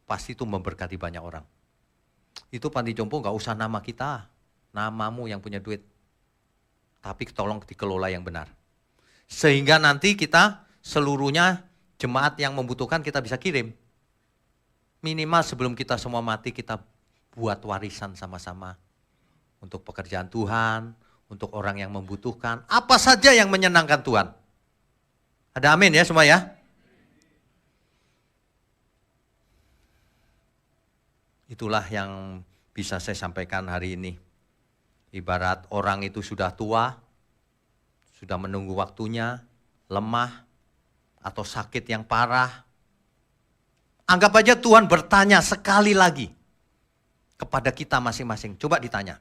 Pasti itu memberkati banyak orang. Itu panti jompo gak usah nama kita, namamu yang punya duit. Tapi tolong dikelola yang benar. Sehingga nanti kita seluruhnya jemaat yang membutuhkan kita bisa kirim. Minimal sebelum kita semua mati kita buat warisan sama-sama. Untuk pekerjaan Tuhan, untuk orang yang membutuhkan. Apa saja yang menyenangkan Tuhan. Ada amin ya semua ya. Itulah yang bisa saya sampaikan hari ini. Ibarat orang itu sudah tua, sudah menunggu waktunya, lemah, atau sakit yang parah. Anggap aja Tuhan bertanya sekali lagi kepada kita masing-masing. Coba ditanya,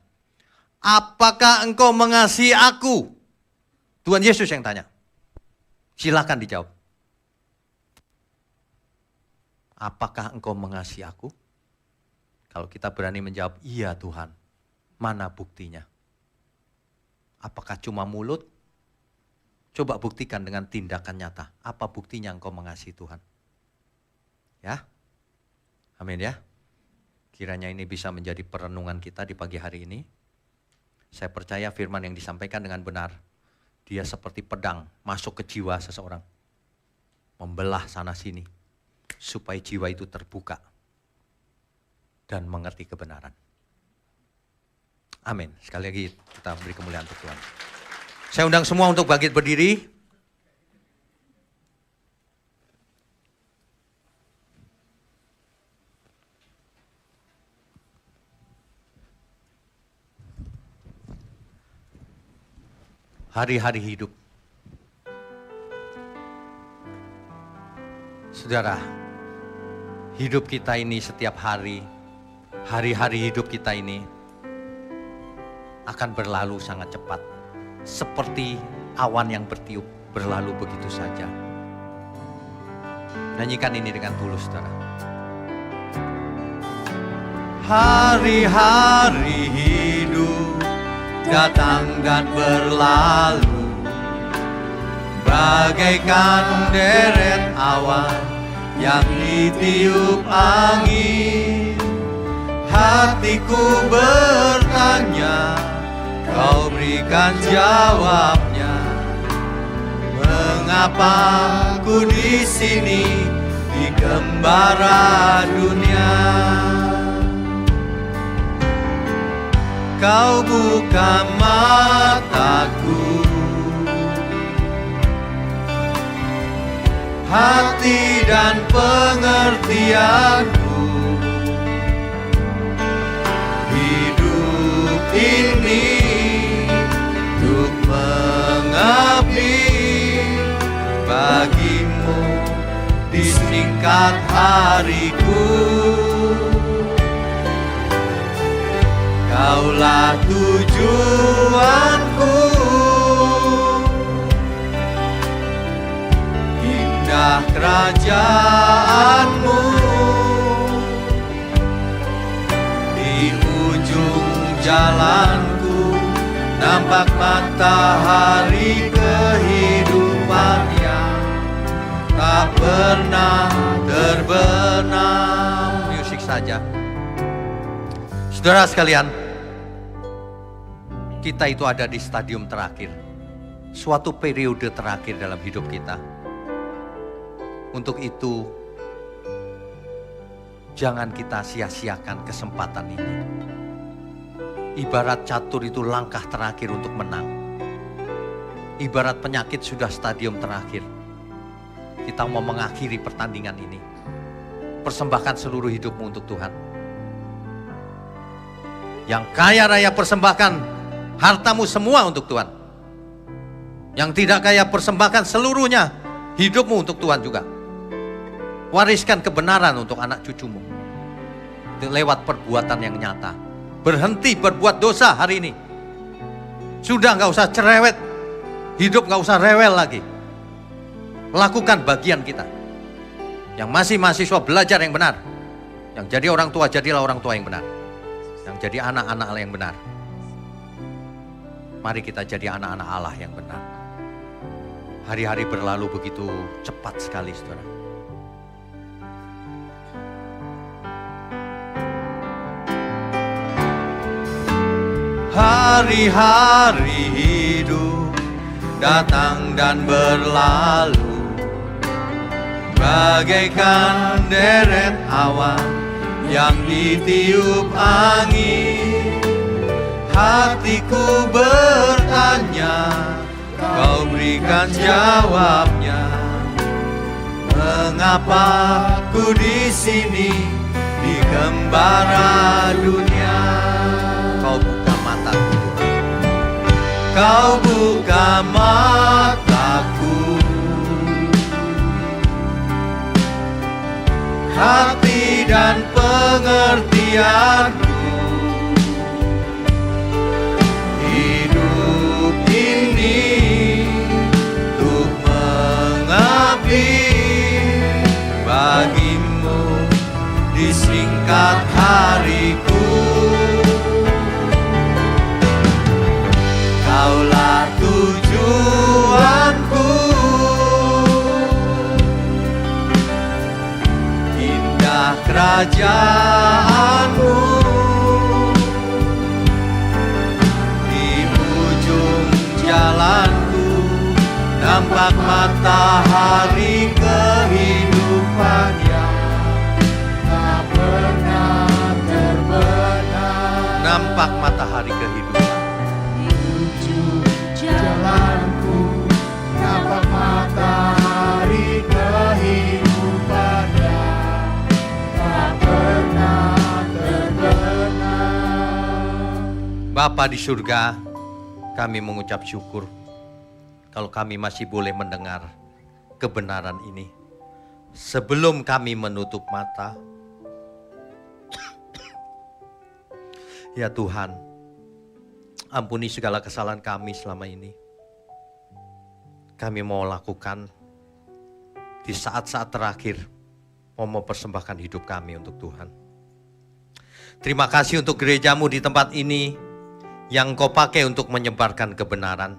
apakah engkau mengasihi aku? Tuhan Yesus yang tanya. Silakan dijawab. Apakah engkau mengasihi aku? Kalau kita berani menjawab, iya Tuhan. Mana buktinya? Apakah cuma mulut? Coba buktikan dengan tindakan nyata. Apa buktinya engkau mengasihi Tuhan? Ya, amin ya. Kiranya ini bisa menjadi perenungan kita di pagi hari ini. Saya percaya firman yang disampaikan dengan benar. Dia seperti pedang masuk ke jiwa seseorang. Membelah sana sini. Supaya jiwa itu terbuka. Dan mengerti kebenaran. Amin. Sekali lagi kita beri kemuliaan untuk Tuhan. Saya undang semua untuk bangkit berdiri. Hari-hari hidup. Saudara, hidup kita ini setiap hari, hari-hari hidup kita ini akan berlalu sangat cepat. Seperti awan yang bertiup, berlalu begitu saja. Nyanyikan ini dengan tulus, saudara. Hari-hari hidup datang dan berlalu, bagaikan deret awan yang ditiup angin. Hatiku bertanya, kau berikan jawabnya. Mengapa ku di sini di gembara dunia? Kau buka mataku, hati dan pengertianku. Hidup ini untuk mengabdi bagimu di singkat hariku. Kaulah tujuanku, indah kerajaanmu. Di ujung jalanku nampak matahari kehidupan yang tak pernah terbenam. Musik saja. Saudara sekalian, kita itu ada di stadium terakhir, suatu periode terakhir dalam hidup kita. Untuk itu, jangan kita sia-siakan kesempatan ini. Ibarat catur itu langkah terakhir untuk menang. Ibarat penyakit sudah stadium terakhir. Kita mau mengakhiri pertandingan ini. Persembahkan seluruh hidupmu untuk Tuhan. Yang kaya raya persembahkan hartamu semua untuk Tuhan. Yang tidak kaya persembahkan seluruhnya hidupmu untuk Tuhan juga. Wariskan kebenaran untuk anak cucumu. Lewat perbuatan yang nyata. Berhenti berbuat dosa hari ini. Sudah gak usah cerewet. Hidup gak usah rewel lagi. Lakukan bagian kita. Yang masih mahasiswa belajar yang benar. Yang jadi orang tua jadilah orang tua yang benar. Yang jadi anak-anak yang benar. Mari kita jadi anak-anak Allah yang benar. Hari-hari berlalu begitu cepat sekali, saudara. Hari-hari hidup datang dan berlalu, bagaikan deret awan yang ditiup angin. Hatiku bertanya, kau berikan jawabnya. Mengapa ku di sini di gembara dunia? Kau buka mataku, kau buka mataku, hati dan pengertianku. Hidup ini untuk mengabdi bagimu disingkat hariku. Kaulah tujuanku, indah kerajaanmu. Di ujung jalanku nampak matahari kehidupan yang tak pernah terbenam. Nampak matahari kehidupan. Jalanku nampak matahari kehidupan yang tak pernah terbenam. Bapa di surga, kami mengucap syukur kalau kami masih boleh mendengar kebenaran ini. Sebelum kami menutup mata, ya Tuhan, ampuni segala kesalahan kami selama ini. Kami mau lakukan di saat-saat terakhir, mau mempersembahkan hidup kami untuk Tuhan. Terima kasih untuk gerejamu di tempat ini yang Kau pakai untuk menyebarkan kebenaran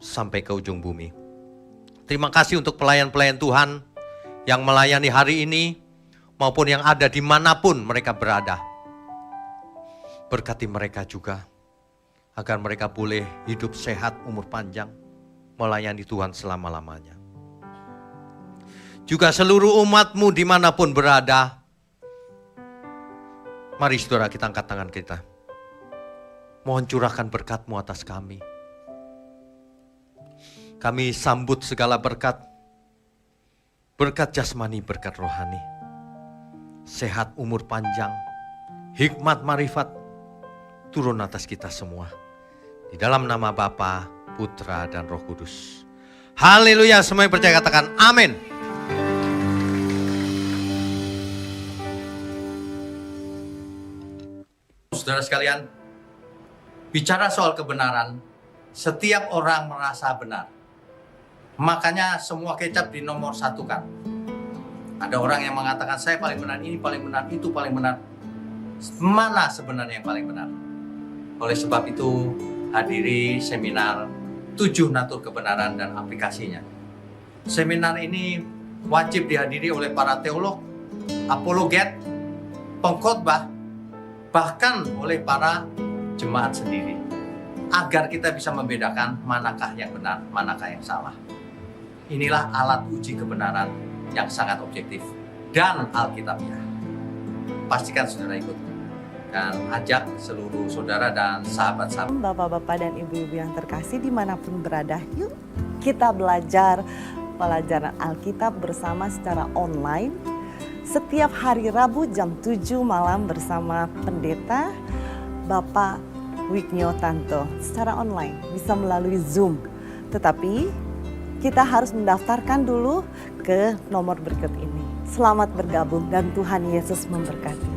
sampai ke ujung bumi. Terima kasih untuk pelayan-pelayan Tuhan yang melayani hari ini maupun yang ada dimanapun mereka berada. Berkati mereka juga, agar mereka boleh hidup sehat, umur panjang, melayani Tuhan selama-lamanya. Juga seluruh umat-Mu dimanapun berada, mari saudara kita angkat tangan kita. Mohon curahkan berkat-Mu atas kami. Kami sambut segala berkat, berkat jasmani, berkat rohani. Sehat, umur panjang, hikmat, marifat, turun atas kita semua. Di dalam nama Bapa, Putra, dan Roh Kudus. Haleluya, semua yang percaya katakan amin. Saudara sekalian, bicara soal kebenaran, setiap orang merasa benar. Makanya semua kecap dinomor satukan. Ada orang yang mengatakan saya paling benar, ini paling benar, itu paling benar. Mana sebenarnya yang paling benar? Oleh sebab itu, hadiri seminar 7 natur kebenaran dan aplikasinya. Seminar ini wajib dihadiri oleh para teolog, apologet, pengkhotbah, bahkan oleh para jemaat sendiri. Agar kita bisa membedakan manakah yang benar, manakah yang salah. Inilah alat uji kebenaran yang sangat objektif dan alkitabiah. Pastikan saudara ikut. Dan ajak seluruh saudara dan sahabat-sahabat. Bapak-bapak dan ibu-ibu yang terkasih dimanapun berada, yuk kita belajar pelajaran Alkitab bersama secara online. Setiap hari Rabu jam 7 malam bersama pendeta Bapak Wiknyo Tanto secara online, bisa melalui Zoom. Tetapi kita harus mendaftarkan dulu ke nomor berikut ini. Selamat bergabung dan Tuhan Yesus memberkati.